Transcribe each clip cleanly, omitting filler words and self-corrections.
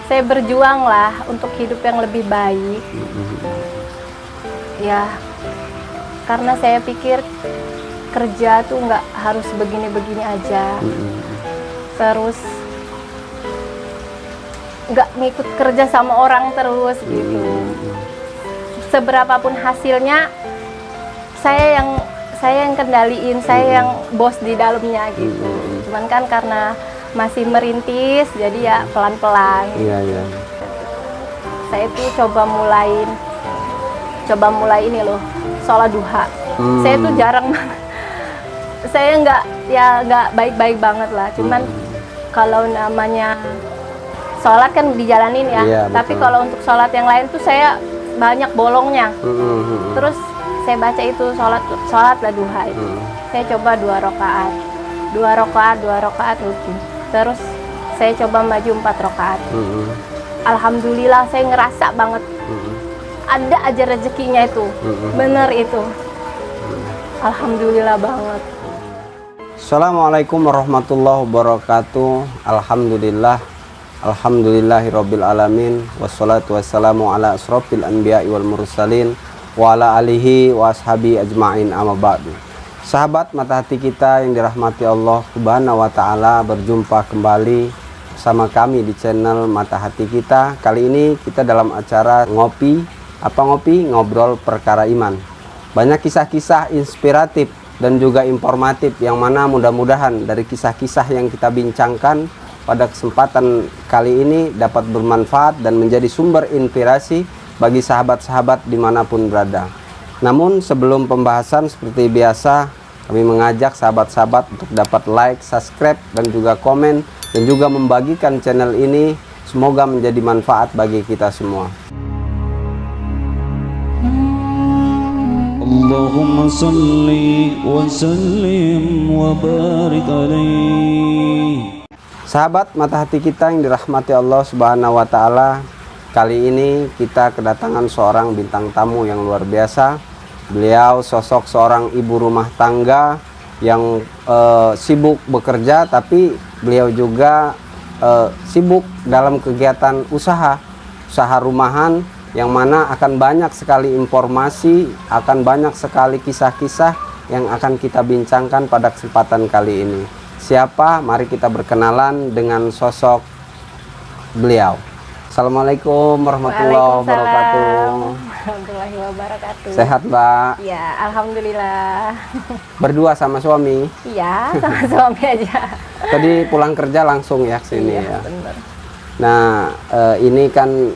saya berjuang lah untuk hidup yang lebih baik. Ya, karena saya pikir kerja tuh nggak harus begini-begini aja. Terus nggak ngikut kerja sama orang terus gitu. Seberapapun hasilnya, saya yang kendaliin, saya yang bos di dalamnya gitu. Cuman kan karena masih merintis, jadi ya pelan-pelan. Iya. Saya tuh coba mulai ini loh, sholat duha. Saya tuh jarang banget. Saya nggak baik-baik banget lah. Cuman kalau namanya sholat kan dijalanin ya. Iya, tapi betul. kalau untuk sholat yang lain tuh saya banyak bolongnya. Terus saya baca itu sholat lah duha itu. Saya coba 2 rakaat rutin. Terus saya coba maju 4 rakaat. Alhamdulillah saya ngerasa banget ada aja rezekinya itu. Bener itu. Alhamdulillah banget. Assalamualaikum warahmatullahi wabarakatuh. Alhamdulillahirabbil alamin. Wassalatu wassalamu ala asrofil anbiya'i wal mursalin wa ala alihi wa ashabi ajma'in, amma ba'du. Sahabat mata hati kita yang dirahmati Allah Subhanahu wa taala, berjumpa kembali sama kami di channel Mata Hati Kita. Kali ini kita dalam acara ngobrol perkara iman. Banyak kisah-kisah inspiratif dan juga informatif yang mana mudah-mudahan dari kisah-kisah yang kita bincangkan pada kesempatan kali ini dapat bermanfaat dan menjadi sumber inspirasi bagi sahabat-sahabat dimanapun berada. Namun sebelum pembahasan, seperti biasa kami mengajak sahabat-sahabat untuk dapat like, subscribe, dan juga komen, dan juga membagikan channel ini. Semoga menjadi manfaat bagi kita semua. Allahumma salli wa sallim wa barik alaihi. Sahabat mata hati kita yang dirahmati Allah Subhanahu wa taala, kali ini kita kedatangan seorang bintang tamu yang luar biasa. Beliau sosok seorang ibu rumah tangga yang sibuk bekerja, tapi beliau juga sibuk dalam kegiatan usaha rumahan, yang mana akan banyak sekali informasi, akan banyak sekali kisah-kisah yang akan kita bincangkan pada kesempatan kali ini. Siapa? Mari kita berkenalan dengan sosok beliau. Assalamualaikum warahmatullahi wabarakatuh. Warahmatullahi wabarakatuh. Sehat, Mbak? Ya, alhamdulillah. Berdua sama suami? Iya, sama suami aja. Tadi pulang kerja langsung ya ke sini ya. Bener. Nah, ini kan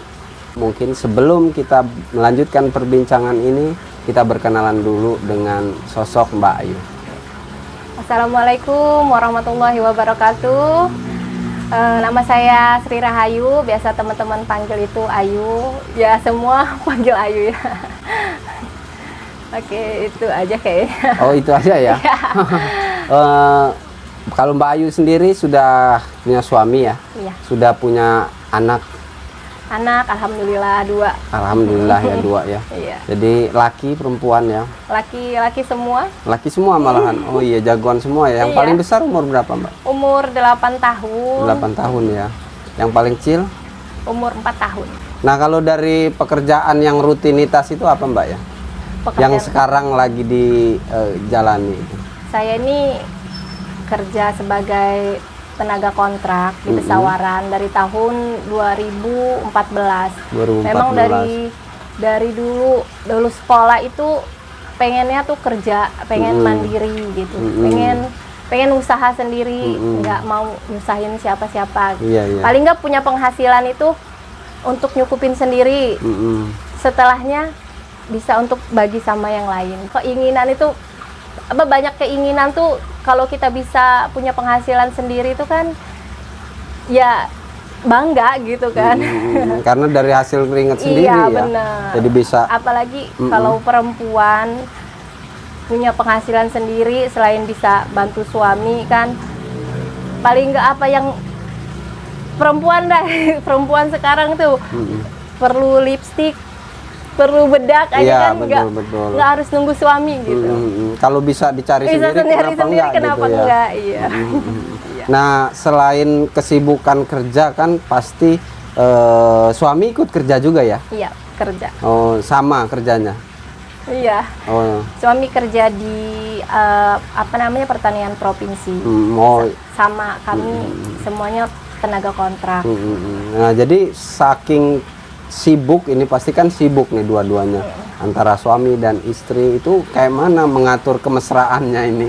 mungkin sebelum kita melanjutkan perbincangan ini, kita berkenalan dulu dengan sosok Mbak Ayu. Assalamualaikum warahmatullahi wabarakatuh. Nama saya Sri Rahayu, biasa teman-teman panggil itu Ayu. Ya, semua panggil Ayu ya. Oke, itu aja kayaknya. Oh, itu aja ya. Kalau Mbak Ayu sendiri sudah punya suami ya? Iya. Sudah punya anak? Anak, alhamdulillah 2. Alhamdulillah ya 2 ya. Iya. Jadi laki perempuan ya? Laki semua. Laki semua malahan. Oh iya, jagoan semua ya. Yang Iya. paling besar umur berapa, Mbak? Umur 8 tahun. 8 tahun ya. Yang paling kecil? Umur 4 tahun. Nah, kalau dari pekerjaan yang rutinitas itu apa, Mbak ya? Yang sekarang lagi dijalani. Saya ini kerja sebagai tenaga kontrak di Pesawaran dari tahun 2014. 2014. Memang dari dulu sekolah itu pengennya tuh kerja, pengen mandiri gitu, pengen usaha sendiri, nggak mau nyusahin siapa-siapa. Iya. Paling nggak punya penghasilan itu untuk nyukupin sendiri. Setelahnya bisa untuk bagi sama yang lain. Keinginan itu banyak keinginan tuh, kalau kita bisa punya penghasilan sendiri itu kan ya bangga gitu kan. Karena dari hasil keringat sendiri iya, ya. Bener. Jadi bisa. Apalagi kalau perempuan punya penghasilan sendiri, selain bisa bantu suami kan, paling nggak apa yang perempuan sekarang tuh perlu lipstik, perlu bedak aja kan, nggak harus nunggu suami gitu. Kalau bisa dicari sendiri, kenapa gitu enggak? Ya? Iya. Nah, selain kesibukan kerja kan pasti suami ikut kerja juga ya? Iya, kerja. Oh, sama kerjanya. Iya. Oh, Suami kerja di apa namanya pertanian provinsi. oh, Sama kami semuanya tenaga kontrak. Nah, jadi saking sibuk ini pasti kan sibuk nih dua-duanya. Antara suami dan istri itu kayak mana mengatur kemesraannya ini?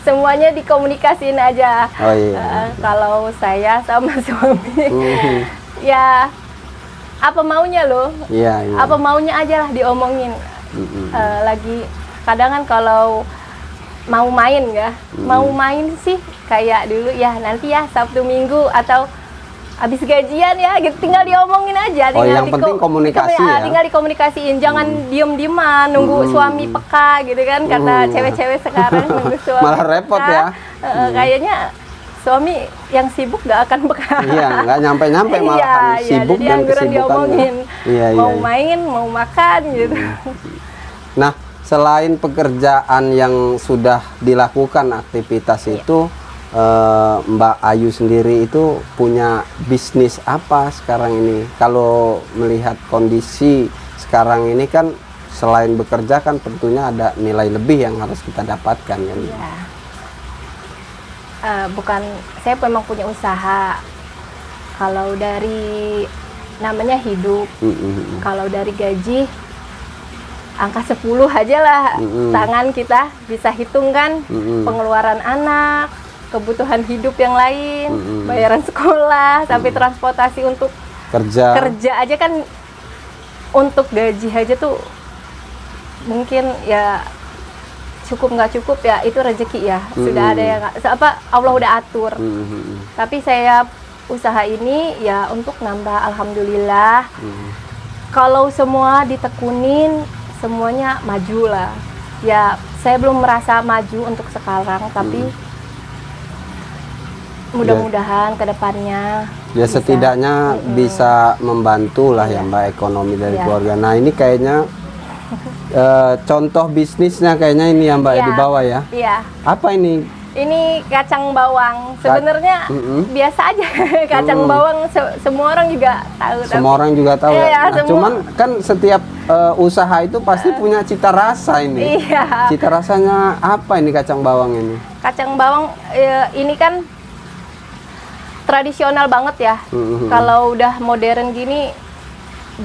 Semuanya dikomunikasiin aja. Oh iya. Kalau saya sama suami, ya apa maunya loh. Iya, iya. Apa maunya aja lah diomongin. Lagi kadang kan kalau mau main ya, mau main sih kayak dulu ya nanti ya Sabtu Minggu atau habis gajian ya gitu, tinggal diomongin aja. Oh, yang penting komunikasi ya. Tinggal dikomunikasiin, jangan diem-dieman nunggu suami peka gitu kan, karena cewek-cewek sekarang nunggu suami Malah repot peka. ya. Kayaknya suami yang sibuk gak akan peka. Iya, nggak nyampe-nyampe malahan sibuk jadi dan angguran kesibukannya. diomongin. Iya, Mau iya. main, mau makan gitu. Nah, selain pekerjaan yang sudah dilakukan aktivitas itu, Mbak Ayu sendiri itu punya bisnis apa sekarang ini? Kalau melihat kondisi sekarang ini kan selain bekerja kan tentunya ada nilai lebih yang harus kita dapatkan kan? Iya. Bukan, saya memang punya usaha. Kalau dari namanya hidup, kalau dari gaji angka 10 aja lah, tangan kita bisa hitung kan, pengeluaran anak, kebutuhan hidup yang lain, bayaran sekolah, sampai transportasi untuk Kerja. aja kan, untuk gaji aja tuh mungkin ya cukup nggak cukup ya, itu rezeki ya, sudah ada yang apa Allah udah atur. Tapi saya usaha ini ya untuk nambah, alhamdulillah. Kalau semua ditekunin semuanya maju lah. Ya saya belum merasa maju untuk sekarang, tapi mudah-mudahan ke depannya Ya setidaknya bisa membantu lah ya Mbak ekonomi dari keluarga. Nah ini kayaknya contoh bisnisnya kayaknya ini ya Mbak di bawah ya. Iya. Apa ini? Ini kacang bawang. Sebenarnya biasa aja kacang bawang, semua orang juga tahu. Semua orang juga tahu Iya, ya. Nah, semua. cuman kan setiap usaha itu pasti punya cita rasa ini. Iya. Cita rasanya apa ini kacang bawang ini? Kacang bawang ini kan tradisional banget ya. Kalau udah modern gini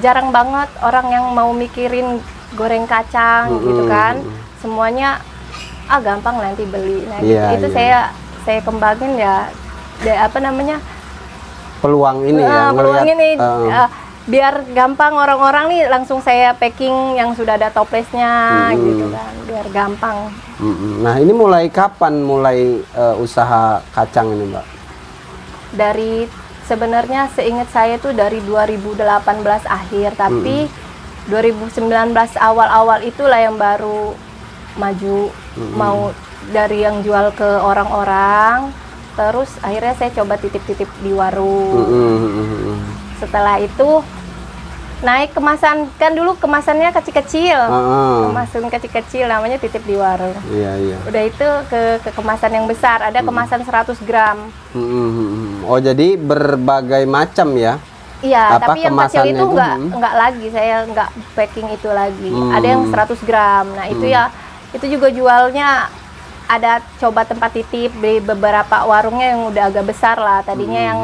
jarang banget orang yang mau mikirin goreng kacang gitu kan. Semuanya gampang nanti beli. Nah, itu saya kembangin ya, apa namanya? Peluang ini ya, peluang ngelihat, ini biar gampang orang-orang nih langsung saya packing yang sudah ada toplesnya gitu kan, biar gampang. Nah, ini mulai kapan mulai usaha kacang ini, Mbak? Dari sebenarnya seingat saya tuh dari 2018 akhir, tapi 2019 awal-awal itulah yang baru maju, mau dari yang jual ke orang-orang, terus akhirnya saya coba titip-titip di warung. Setelah itu naik kemasan, kan dulu kemasannya kecil-kecil, kemasan kecil-kecil namanya titip di warung. Iya. Udah itu ke kemasan yang besar, ada kemasan 100 gram. Oh jadi berbagai macam ya? Iya, Apa tapi yang kecil kemasannya itu itu? nggak lagi, saya nggak packing itu lagi. Ada yang 100 gram, nah itu ya, itu juga jualnya ada coba tempat titip di beberapa warungnya yang udah agak besar lah. Tadinya yang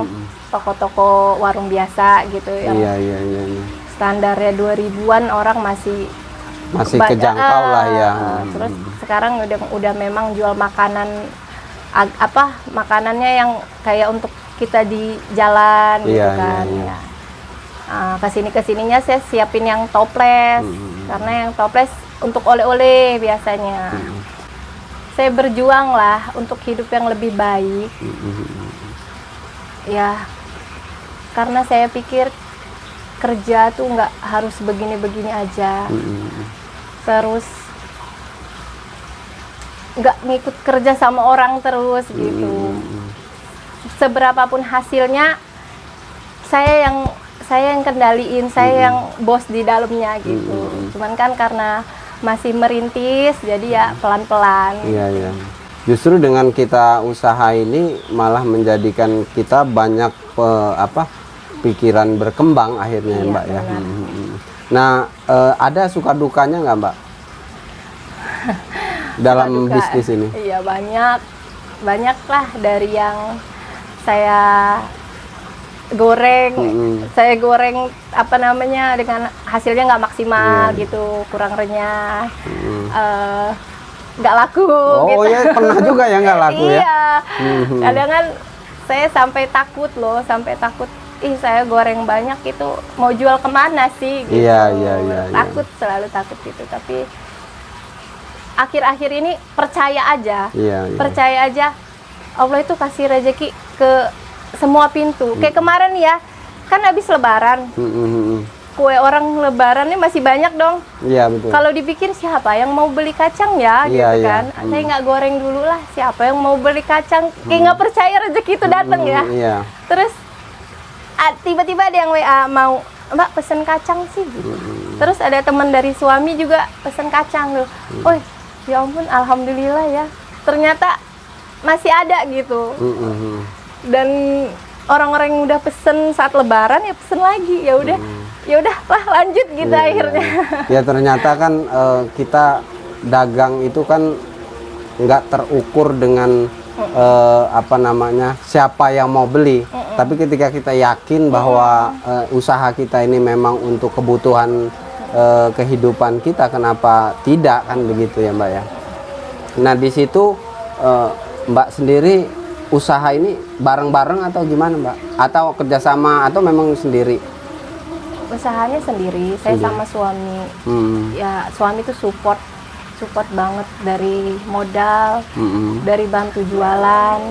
toko-toko warung biasa gitu, yang Iya. standarnya 2000-an orang masih kejangkau lah ya. Terus sekarang udah memang jual makanan makanannya yang kayak untuk kita di jalan gitu kan. Ya. Kesininya saya siapin yang toples, karena yang toples untuk oleh-oleh biasanya. Saya berjuang lah untuk hidup yang lebih baik. Ya, karena saya pikir kerja tuh nggak harus begini-begini aja. Terus nggak ngikut kerja sama orang terus gitu. Seberapapun hasilnya, saya yang kendaliin, saya yang bos di dalamnya gitu. Cuman kan karena masih merintis, jadi ya pelan-pelan. Iya. Justru dengan kita usaha ini malah menjadikan kita banyak pikiran berkembang akhirnya ya, Iya, Mbak ya. benar. Nah, ada suka dukanya nggak, Mbak? Dalam Suka duka. bisnis ini? Iya, banyak lah, dari yang saya goreng, apa namanya, dengan hasilnya nggak maksimal gitu, kurang renyah, nggak laku. Oh gitu. ya, pernah juga ya nggak laku ya? Iya, kadang kan saya sampai takut loh, saya goreng banyak itu mau jual kemana sih gitu. Iya. Takut, selalu takut gitu. Tapi akhir-akhir ini percaya aja, percaya aja, Allah itu kasih rezeki ke semua pintu. Kayak kemarin ya, kan habis lebaran, kue orang lebaran ini masih banyak dong. Iya, betul. Kalau dipikir siapa yang mau beli kacang ya, gitu kan. Saya nggak goreng dulu lah, siapa yang mau beli kacang. Kayak nggak percaya rezeki itu datang ya. Iya. Terus tiba-tiba ada yang WA, mau Mbak pesen kacang sih gitu. Terus ada teman dari suami juga pesen kacang loh. Oh ya ampun, alhamdulillah ya, ternyata masih ada gitu. Dan orang-orang yang udah pesen saat lebaran ya pesen lagi, ya udah lah lanjut gitu akhirnya. Ya ternyata kan kita dagang itu kan nggak terukur dengan siapa yang mau beli. Tapi ketika kita yakin bahwa usaha kita ini memang untuk kebutuhan kehidupan kita, kenapa tidak, kan begitu ya Mbak ya. Nah di situ Mbak sendiri usaha ini bareng-bareng atau gimana Mbak? Atau kerjasama atau memang sendiri? Usahanya sendiri, saya sama suami. Ya suami itu support banget, dari modal, dari bantu jualan,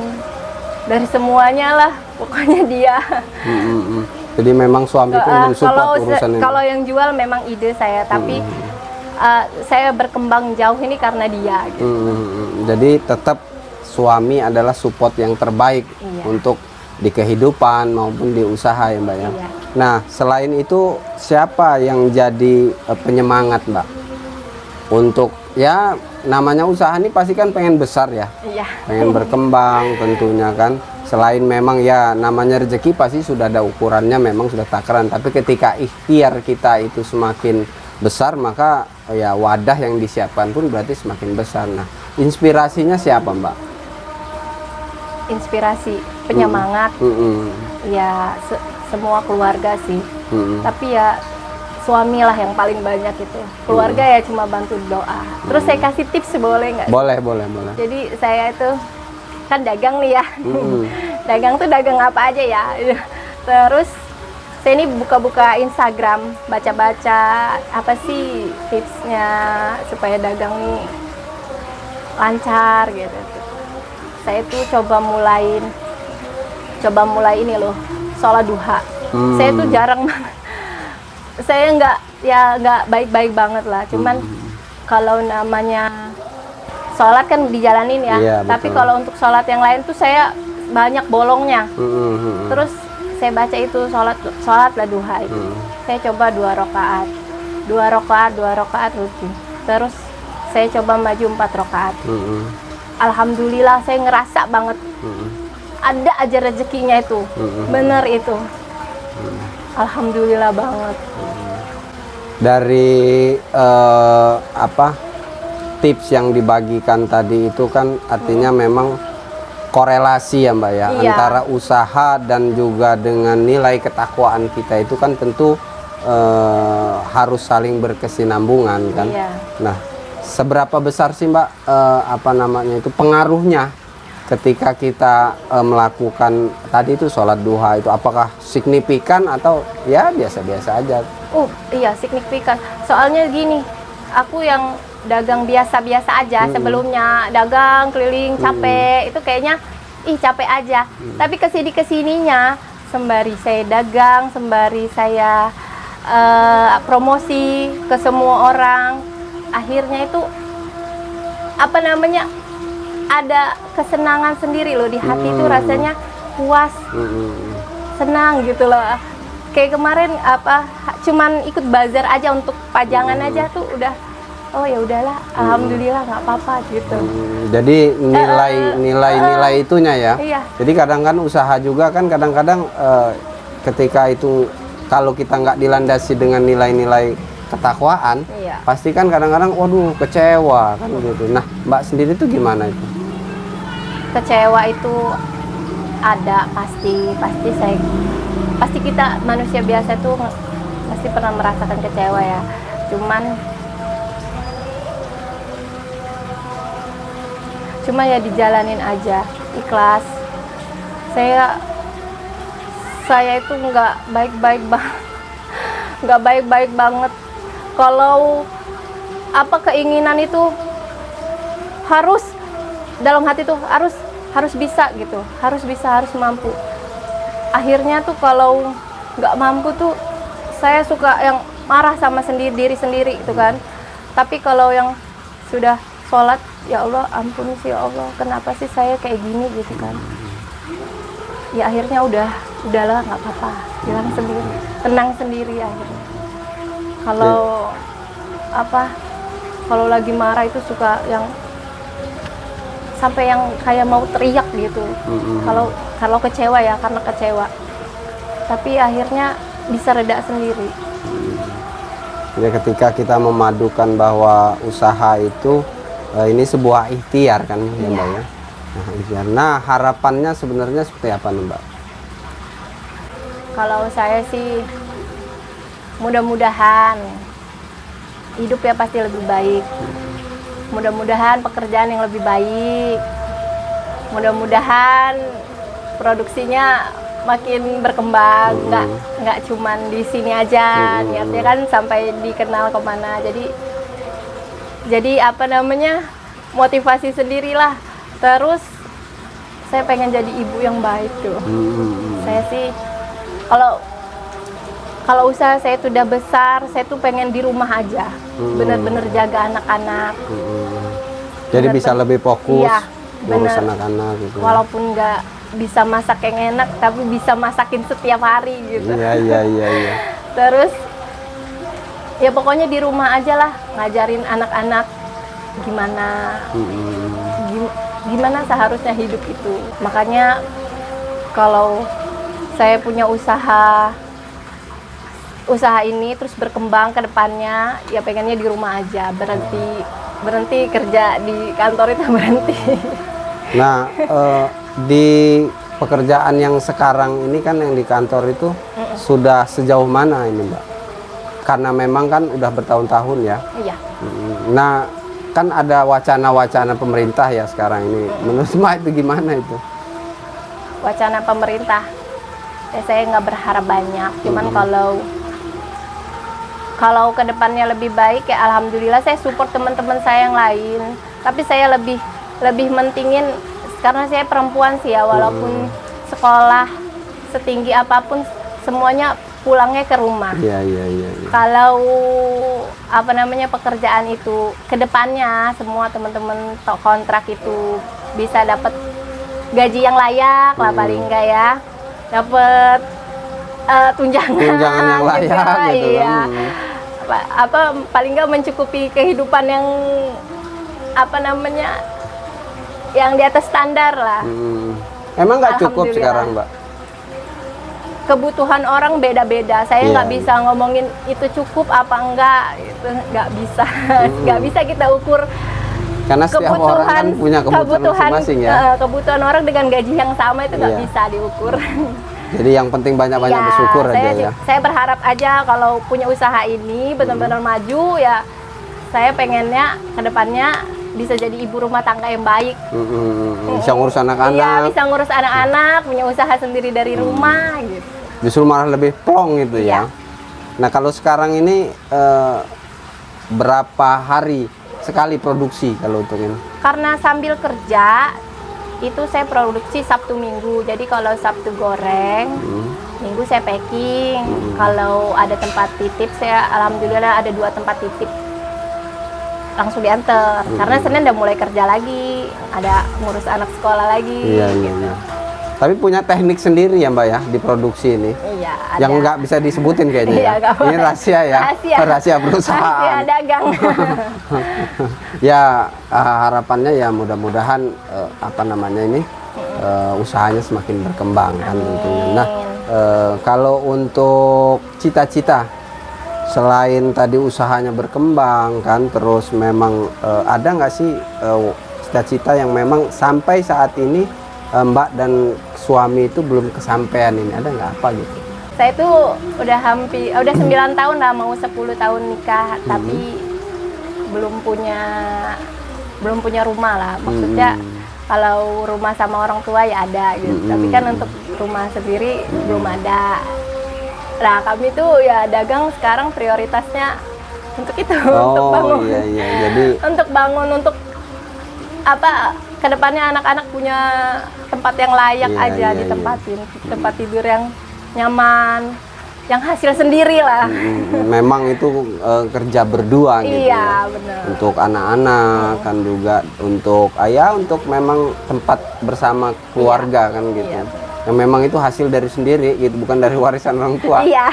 dari semuanya lah, pokoknya dia. Jadi memang suami itu mensupport urusan ini. Kalau yang jual memang ide saya, tapi saya berkembang jauh ini karena dia. Gitu. Jadi tetap suami adalah support yang terbaik untuk di kehidupan maupun di usaha ya Mbak ya. Iya. Nah selain itu siapa yang jadi penyemangat Mbak? Untuk ya namanya usaha ini pasti kan pengen besar ya. Iya. Pengen berkembang tentunya kan. Selain memang ya namanya rezeki pasti sudah ada ukurannya, memang sudah takaran. Tapi ketika ikhtiar kita itu semakin besar, maka ya wadah yang disiapkan pun berarti semakin besar. Nah inspirasinya siapa Mbak? Inspirasi, penyemangat, ya semua keluarga sih. Tapi ya suami lah yang paling banyak itu. Keluarga ya cuma bantu doa. Terus saya kasih tips, boleh nggak? Boleh. Jadi saya itu kan dagang nih ya. Dagang tuh dagang apa aja ya. Terus saya ini buka-buka Instagram, baca-baca apa sih tipsnya supaya dagang nih lancar gitu. Saya tuh coba mulai ini loh, sholat duha. Saya tuh jarang banget. Saya nggak baik-baik banget lah. Cuman kalau namanya sholat kan dijalanin ya. Iya, tapi betul. kalau untuk sholat yang lain tuh saya banyak bolongnya. Terus saya baca itu sholat lah duha itu. Saya coba 2 rakaat rutin. Terus saya coba maju 4 rakaat. Alhamdulillah saya ngerasa banget ada aja rezekinya itu, bener itu. Alhamdulillah banget. Dari tips yang dibagikan tadi itu kan artinya memang korelasi ya Mbak ya, Iya. antara usaha dan juga dengan nilai ketakwaan kita itu kan tentu harus saling berkesinambungan kan. Iya. Nah seberapa besar sih Mbak itu pengaruhnya ketika kita melakukan tadi itu sholat duha itu, apakah signifikan atau ya biasa-biasa aja? Iya signifikan. Soalnya gini, aku yang dagang biasa-biasa aja sebelumnya, dagang keliling capek, itu kayaknya capek aja. Tapi kesininya sembari saya dagang, sembari saya promosi ke semua orang, akhirnya itu ada kesenangan sendiri loh di hati itu, rasanya puas, senang gitu loh. Kayak kemarin cuman ikut bazar aja untuk pajangan aja tuh udah oh ya udahlah, alhamdulillah nggak apa-apa gitu. Jadi nilai itunya ya. Iya. Jadi kadang kan usaha juga kan kadang-kadang ketika itu kalau kita nggak dilandasi dengan nilai-nilai ketakwaan, Iya. pasti kan kadang-kadang waduh kecewa kan gitu. Nah, Mbak sendiri tuh gimana itu? Kecewa itu ada pasti kita manusia biasa tuh pasti pernah merasakan kecewa ya. Cuma ya dijalanin aja, ikhlas. Saya itu nggak baik-baik banget. Kalau apa keinginan itu harus dalam hati tuh harus bisa gitu, harus mampu. Akhirnya tuh kalau nggak mampu tuh saya suka yang marah sama diri sendiri gitu kan. Tapi kalau yang sudah sholat, ya Allah ampun sih ya Allah, kenapa sih saya kayak gini gitu kan. Ya akhirnya udahlah nggak apa-apa, hilang sendiri, tenang sendiri akhirnya. Kalau lagi marah itu suka yang sampai yang kayak mau teriak gitu. Kalau kecewa ya, karena kecewa. Tapi akhirnya bisa reda sendiri. Ya ketika kita memadukan bahwa usaha itu ini sebuah ikhtiar kan ya Mbak ya. Nah, ikhtiar. Nah, harapannya sebenarnya seperti apa nih Mbak? Kalau saya sih mudah-mudahan hidup ya pasti lebih baik. Mudah-mudahan pekerjaan yang lebih baik. Mudah-mudahan produksinya makin berkembang, nggak cuman di sini aja, niatnya kan sampai dikenal kemana. Jadi apa namanya, motivasi sendirilah. Terus saya pengen jadi ibu yang baik tuh. Saya sih kalau usaha saya itu udah besar, saya tuh pengen di rumah aja, bener-bener jaga anak-anak. Jadi bisa lebih fokus ngurus bener. anak-anak gitu. Walaupun nggak bisa masak yang enak, tapi bisa masakin setiap hari gitu. Iya. Terus ya pokoknya di rumah aja lah, ngajarin anak-anak gimana seharusnya hidup itu. Makanya kalau saya punya usaha ini terus berkembang ke depannya, ya pengennya di rumah aja, berhenti kerja di kantor itu berhenti. Nah, di pekerjaan yang sekarang ini kan yang di kantor itu sudah sejauh mana ini Mbak? Karena memang kan udah bertahun-tahun ya. Iya. Nah, kan ada wacana-wacana pemerintah ya sekarang ini. Menurut Mbak itu gimana itu? Wacana pemerintah, ya saya nggak berharap banyak. Cuman kalau kedepannya lebih baik, ya alhamdulillah saya support teman-teman saya yang lain. Tapi saya lebih mentingin, karena saya perempuan sih ya, walaupun sekolah setinggi apapun semuanya pulangnya ke rumah. Iya. Kalau apa namanya pekerjaan itu kedepannya semua teman-teman kontrak itu bisa dapat gaji yang layak lah, paling enggak ya, dapat tunjangan yang layak gitu iya. kan. Paling enggak mencukupi kehidupan yang apa namanya yang di atas standar lah. Emang nggak cukup sekarang Mbak? Kebutuhan orang beda-beda. Saya nggak bisa ngomongin itu cukup apa enggak, itu nggak bisa. Nggak bisa kita ukur. Karena setiap orang kan punya kebutuhan masing-masing ya. Kebutuhan orang dengan gaji yang sama itu nggak bisa diukur. Jadi yang penting banyak-banyak bersyukur aja ya. Saya berharap aja kalau punya usaha ini benar-benar maju ya. Saya pengennya kedepannya bisa jadi ibu rumah tangga yang baik. Bisa ngurus anak-anak. Iya, bisa ngurus anak-anak, punya usaha sendiri dari rumah gitu. Justru malah lebih plong gitu ya. Nah kalau sekarang ini berapa hari sekali produksi kalau untuk ini? Karena sambil kerja itu saya produksi Sabtu Minggu. Jadi kalau Sabtu goreng, Minggu saya packing. Kalau ada tempat titip, saya alhamdulillah ada 2 tempat titip, langsung diantar. Karena Senin udah mulai kerja lagi, ada ngurus anak sekolah lagi. Iya. Tapi punya teknik sendiri ya Mbak ya di produksi ini? Iya, ada. Yang nggak bisa disebutin kayaknya. Iya, Ya. nggak Ini boleh. rahasia ya. Rahasia perusahaan. Rahasia dagang. Ya harapannya ya mudah-mudahan apa namanya ini usahanya semakin berkembang kan tentunya. Nah kalau untuk cita-cita selain tadi usahanya berkembang kan, terus memang ada nggak sih cita-cita yang memang sampai saat ini Mbak dan suami itu belum kesampaian, ini ada nggak apa gitu? Saya itu udah 9 tahun lah, mau 10 tahun nikah, tapi belum punya rumah lah. Maksudnya kalau rumah sama orang tua ya ada gitu, tapi kan untuk rumah sendiri belum ada. Nah kami tuh ya dagang sekarang prioritasnya untuk itu, untuk bangun. Iya. Jadi Untuk bangun, untuk apa, kedepannya anak-anak punya tempat yang layak aja ditempatin, tempat tidur yang nyaman, yang hasil sendiri lah. memang itu kerja berdua gitu Iya, ya. benar. Untuk anak-anak kan juga untuk ayah, untuk memang tempat bersama keluarga kan gitu. Iya. Yang memang itu hasil dari sendiri gitu, bukan dari warisan orang tua. Iya.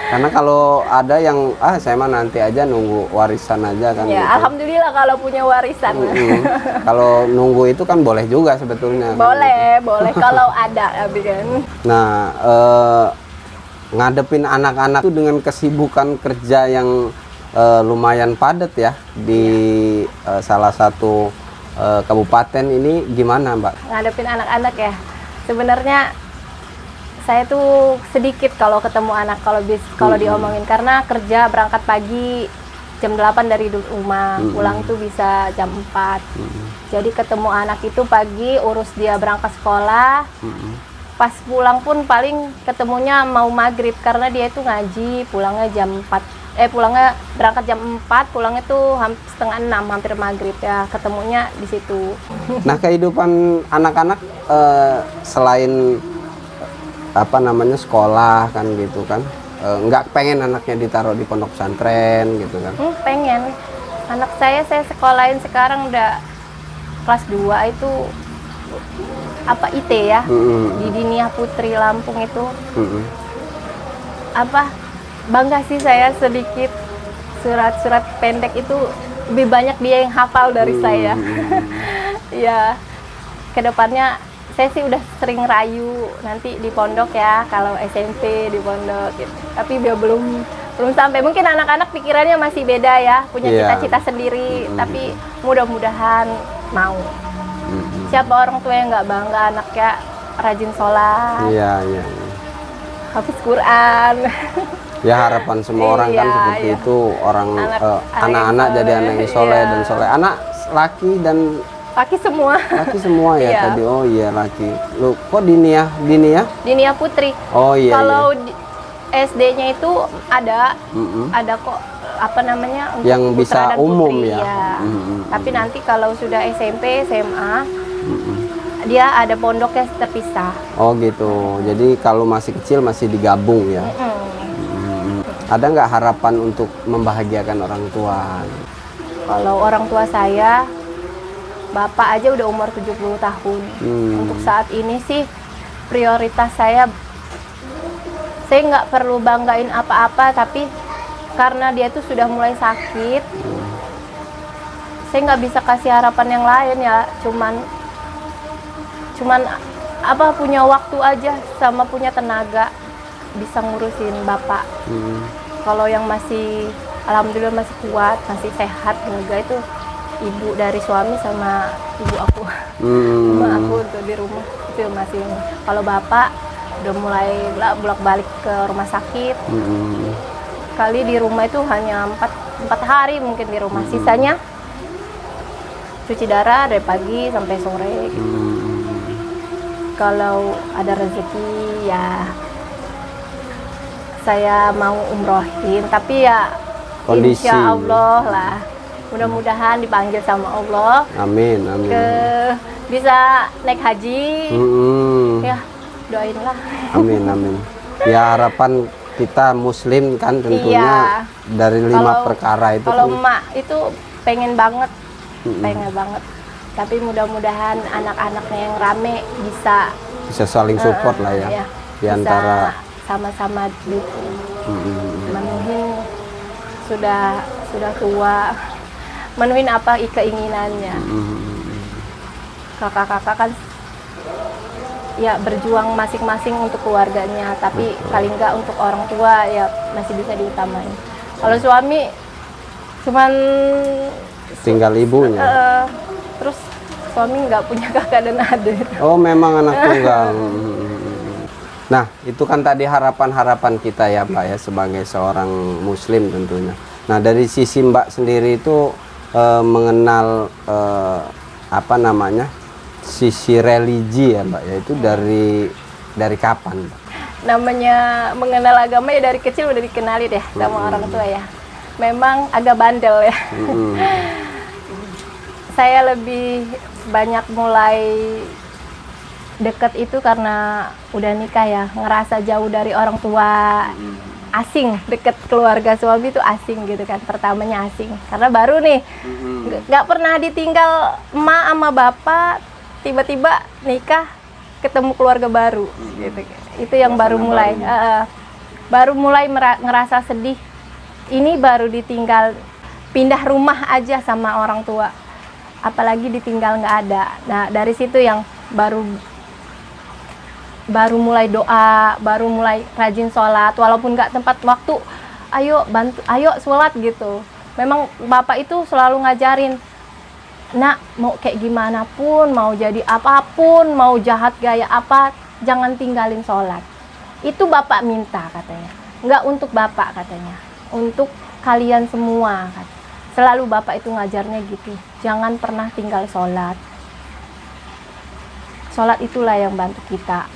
Karena kalau ada yang saya mah nanti aja nunggu warisan aja kan Ya, gitu. alhamdulillah kalau punya warisan. Kalau nunggu itu kan boleh juga sebetulnya. kan Boleh kalau ada tapi kan. Nah, ngadepin anak-anak itu dengan kesibukan kerja yang lumayan padat ya di salah satu kabupaten ini, gimana Mbak? Ngadepin anak-anak ya. Sebenarnya saya tuh sedikit kalau ketemu anak, kalau diomongin, karena kerja berangkat pagi jam 8 dari rumah, pulang itu bisa jam 4. Jadi ketemu anak itu pagi, urus dia berangkat sekolah. Pas pulang pun paling ketemunya mau maghrib, karena dia itu ngaji, pulangnya jam 4. Pulangnya berangkat jam 4, pulangnya tuh setengah 6, hampir maghrib ya, ketemunya di situ. Nah, kehidupan anak-anak selain apa namanya sekolah kan gitu kan, nggak pengen anaknya ditaruh di pondok pesantren gitu kan? Pengen. Anak saya sekolahin sekarang udah kelas 2 itu apa IT ya, di Diniyah Putri Lampung itu. Apa, bangga sih saya sedikit, surat-surat pendek itu lebih banyak dia yang hafal dari saya. Ya, kedepannya saya sih udah sering rayu nanti di pondok ya, kalau SMP di pondok gitu. Tapi dia belum sampai. Mungkin anak-anak pikirannya masih beda ya, punya cita-cita sendiri, tapi mudah-mudahan mau. Siapa orang tua yang nggak bangga anaknya rajin sholat, Iya. hafiz Quran. Ya harapan semua orang kan seperti itu, orang anak-anak jadi anak yang soleh dan soleh. Anak laki dan Laki semua. laki semua ya Iya. tadi. Oh iya laki. Lu kok Diniyah? Diniyah Putri. Oh iya. Kalau SD-nya itu ada kok, apa namanya, untuk Yang putra bisa dan umum putri, ya. Tapi nanti kalau sudah SMP, SMA, dia ada pondoknya terpisah. Oh gitu. Jadi kalau masih kecil masih digabung ya. Ada nggak harapan untuk membahagiakan orang tua? Kalau orang tua saya, bapak aja udah umur 70 tahun. Untuk saat ini sih prioritas saya nggak perlu banggain apa-apa, tapi karena dia tuh sudah mulai sakit, saya nggak bisa kasih harapan yang lain ya, cuman apa, punya waktu aja sama punya tenaga bisa ngurusin bapak. Kalau yang masih, alhamdulillah masih kuat, masih sehat, semoga itu ibu dari suami sama ibu aku, sama aku untuk di rumah itu masih. Kalau bapak udah mulai bolak-balik ke rumah sakit. Kali di rumah itu hanya 4 hari mungkin di rumah, sisanya cuci darah dari pagi sampai sore gitu. Kalau ada rezeki ya saya mau umrohin, tapi ya Kondisi. insya Allah lah, mudah-mudahan dipanggil sama Allah. Amin. Bisa naik haji. Ya doainlah. Amin. Ya harapan kita muslim kan tentunya. Iya. Dari 5 perkara itu Kalau kan. emak itu pengen banget. Tapi mudah-mudahan anak-anaknya yang rame bisa Bisa saling support lah ya. ya, Di antara bisa sama-sama gitu. Menuhin sudah tua, menuhin apa keinginannya. Kakak-kakak kan ya berjuang masing-masing untuk keluarganya, tapi paling nggak untuk orang tua ya masih bisa diutamain. Kalau suami cuman Tinggal ibunya. terus suami nggak punya kakak dan adik. Oh, memang anak tunggal. Nah, itu kan tadi harapan-harapan kita ya Mbak ya, sebagai seorang muslim tentunya. Nah, dari sisi Mbak sendiri itu mengenal apa namanya, sisi religi ya Mbak ya, itu dari kapan Mbak? Namanya mengenal agama ya dari kecil udah dikenali deh sama orang tua ya. Memang agak bandel ya. Saya lebih banyak mulai deket itu karena udah nikah ya, ngerasa jauh dari orang tua, asing, deket keluarga suami itu asing gitu kan, pertamanya asing karena baru nih, nggak pernah ditinggal emak sama bapak, tiba-tiba nikah ketemu keluarga baru gitu. Itu yang baru mulai ngerasa sedih, ini baru ditinggal, pindah rumah aja sama orang tua, apalagi ditinggal nggak ada. Nah dari situ yang baru mulai doa, baru mulai rajin sholat, walaupun nggak tempat waktu, ayo bantu, ayo sholat gitu. Memang bapak itu selalu ngajarin, nak mau kayak gimana pun, mau jadi apapun, mau jahat gaya apa, jangan tinggalin sholat. Itu bapak minta katanya, nggak untuk bapak katanya, untuk kalian semua. Selalu bapak itu ngajarnya gitu, jangan pernah tinggal sholat. Sholat itulah yang bantu kita.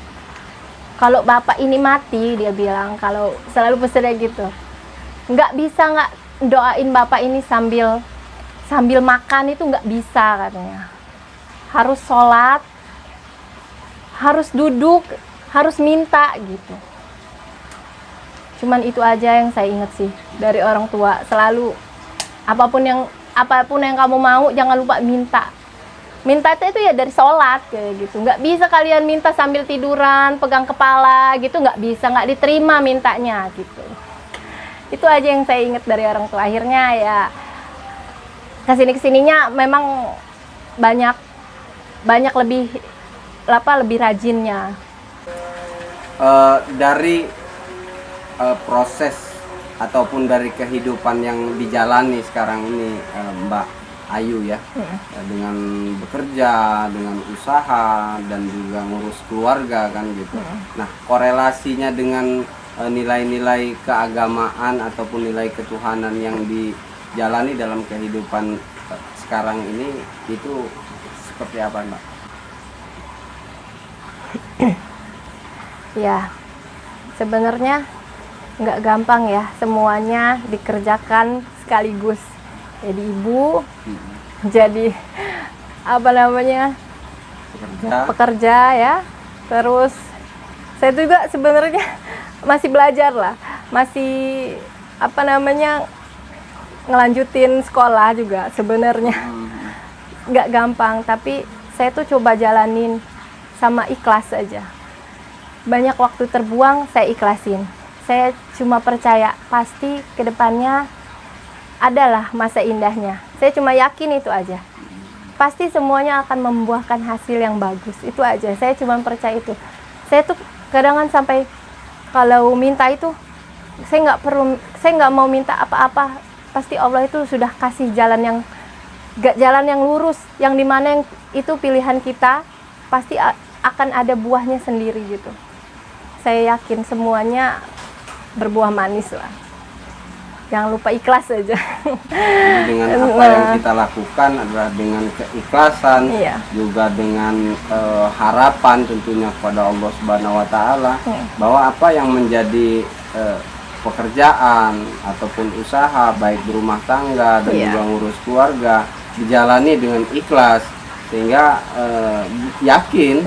Kalau bapak ini mati, dia bilang, kalau selalu pesannya gitu, nggak bisa nggak doain bapak ini sambil makan, itu nggak bisa katanya. Harus sholat, harus duduk, harus minta gitu. Cuman itu aja yang saya ingat sih dari orang tua, selalu apapun yang kamu mau jangan lupa minta. Minta itu ya dari sholat kayak gitu. Nggak bisa kalian minta sambil tiduran, pegang kepala gitu, nggak bisa, nggak diterima mintanya gitu. Itu aja yang saya ingat dari orang tua. Akhirnya ya kesininya memang banyak lebih rajinnya. Dari proses ataupun dari kehidupan yang dijalani sekarang ini Mbak Ayu ya, dengan bekerja, dengan usaha, dan juga ngurus keluarga kan gitu. Nah, korelasinya dengan nilai-nilai keagamaan ataupun nilai ketuhanan yang dijalani dalam kehidupan sekarang ini itu seperti apa Mbak? Ya, sebenarnya nggak gampang ya semuanya dikerjakan sekaligus. Jadi ibu, jadi apa namanya, pekerja ya. Terus saya juga sebenarnya masih belajar lah, masih apa namanya, ngelanjutin sekolah juga sebenarnya. Nggak gampang, tapi saya tuh coba jalanin sama ikhlas aja. Banyak waktu terbuang saya ikhlasin. Saya cuma percaya pasti kedepannya adalah masa indahnya. Saya cuma yakin itu aja. Pasti semuanya akan membuahkan hasil yang bagus. Itu aja. Saya cuma percaya itu. Saya tuh kadang sampai kalau minta itu saya nggak mau minta apa-apa. Pasti Allah itu sudah kasih jalan yang lurus, yang dimana yang itu pilihan kita pasti akan ada buahnya sendiri gitu. Saya yakin semuanya berbuah manis lah. Jangan lupa ikhlas aja. Dengan apa yang kita lakukan adalah dengan keikhlasan, juga dengan harapan tentunya kepada Allah Subhanahu Wa Taala, bahwa apa yang menjadi pekerjaan ataupun usaha baik berumah tangga dan juga ngurus keluarga dijalani dengan ikhlas, sehingga yakin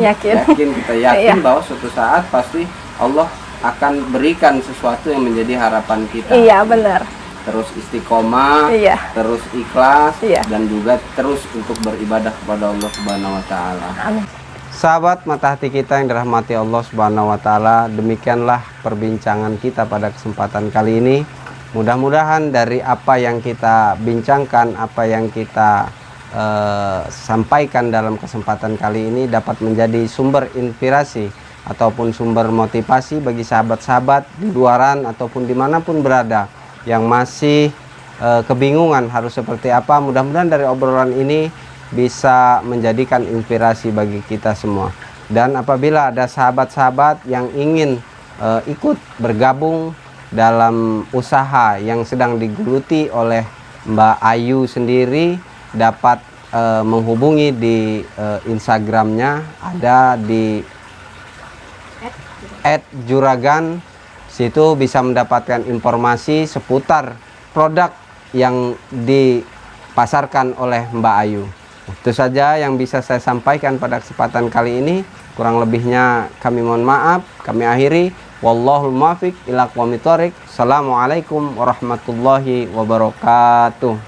kita yakin bahwa suatu saat pasti Allah akan berikan sesuatu yang menjadi harapan kita. Iya, benar. Terus istiqomah, terus ikhlas, dan juga terus untuk beribadah kepada Allah Subhanahu Wa Taala. Amin. Sahabat mata hati kita yang dirahmati Allah Subhanahu wa taala, demikianlah perbincangan kita pada kesempatan kali ini. Mudah-mudahan dari apa yang kita bincangkan, apa yang kita sampaikan dalam kesempatan kali ini dapat menjadi sumber inspirasi ataupun sumber motivasi bagi sahabat-sahabat di luaran ataupun dimanapun berada yang masih kebingungan harus seperti apa. Mudah-mudahan dari obrolan ini bisa menjadikan inspirasi bagi kita semua. Dan apabila ada sahabat-sahabat yang ingin ikut bergabung dalam usaha yang sedang digeluti oleh Mbak Ayu sendiri, dapat menghubungi di Instagramnya, ada di @juragan. Situ bisa mendapatkan informasi seputar produk yang dipasarkan oleh Mbak Ayu. Itu saja yang bisa saya sampaikan pada kesempatan kali ini. Kurang lebihnya kami mohon maaf. Kami akhiri. Wallahul muwaffiq ila aqwamit thoriq. Assalamualaikum warahmatullahi wabarakatuh.